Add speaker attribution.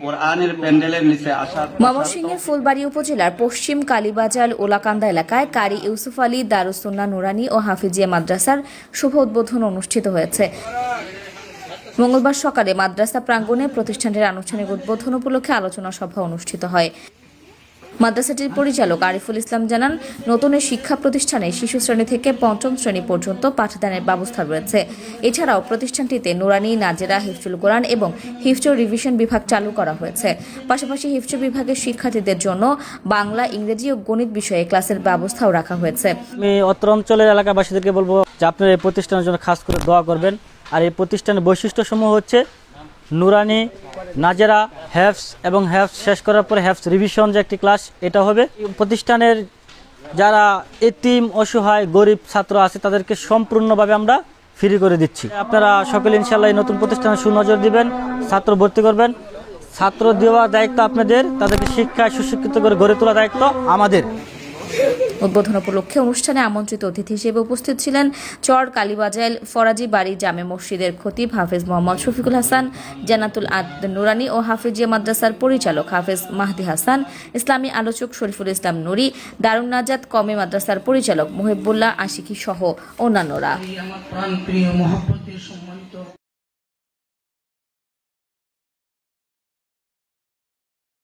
Speaker 1: কোরআনের প্যান্ডেলের নিচে আসা
Speaker 2: ময়মনসিংহের ফুলবাড়ী উপজেলার পশ্চিম কালীবাজার ওলাকান্দা এলাকায় কারি ইউসুফ আলী দারুসুন্নাহ নুরানী ও হাফিজিয়া মাদ্রাসার শুভ উদ্বোধন অনুষ্ঠিত হয়েছে। মঙ্গলবার সকালে মাদ্রাসা প্রাঙ্গণে প্রতিষ্ঠানটির আনুষ্ঠানিক উদ্বোধন উপলক্ষে আলোচনা সভা অনুষ্ঠিত হয়। মাদ্রাসাটির পরিচালক আরিফুল ইসলাম জানান, নতুন এই শিক্ষা প্রতিষ্ঠানে শিশু শ্রেণী থেকে পঞ্চম শ্রেণী পর্যন্ত পাঠদানের ব্যবস্থা রয়েছে। এছাড়াও প্রতিষ্ঠানটিতে নুরানী, নাজেরা, হিফজুল কোরআন এবং হিফজ রিভিশন বিভাগ চালু করা হয়েছে। পাশাপাশি হিফজ বিভাগের শিক্ষার্থীদের জন্য বাংলা, ইংরেজি ও গণিত বিষয়ে ক্লাসের ব্যবস্থাও রাখা হয়েছে।
Speaker 3: আমি অত্র অঞ্চলের এলাকাবাসীদেরকে বলবো যে আপনারা এই প্রতিষ্ঠানের জন্য খাস করে দোয়া করবেন। আর এই প্রতিষ্ঠানের বৈশিষ্ট্যসমূহ হচ্ছে নুরানি, নাজেরা, হেফস এবং হেফস শেষ করার পরে হেফস রিভিশন যে একটি ক্লাস, এটা হবে। প্রতিষ্ঠানের যারা এতিম, অসহায়, গরিব ছাত্র আছে তাদেরকে সম্পূর্ণভাবে আমরা ফ্রি করে দিচ্ছি। আপনারা সকলে ইনশাআল্লাহ এই নতুন প্রতিষ্ঠানে সুনজর দিবেন, ছাত্র ভর্তি করবেন। ছাত্র দেওয়ার দায়িত্ব আপনাদের, তাদেরকে শিক্ষায় সুশিক্ষিত করে গড়ে তোলার দায়িত্ব আমাদের।
Speaker 2: উদ্বোধন উপলক্ষে অনুষ্ঠানে আমন্ত্রিত অতিথি হিসেবে উপস্থিত ছিলেন চর কালীবাজার ফরাজি বাড়ি জামে মসজিদের খতিব হাফেজ মোহাম্মদ শফিকুল হাসান, জান্নাতুল আদ নুরানী ও হাফিজিয়া মাদ্রাসার পরিচালক হাফেজ মাহদি হাসান, ইসলামী আলোচক শরীফুল ইসলাম নুরি, দারুন নাজাত কওমি মাদ্রাসার পরিচালক মুহিবুল্লাহ আশিকি সহ অন্যান্যরা।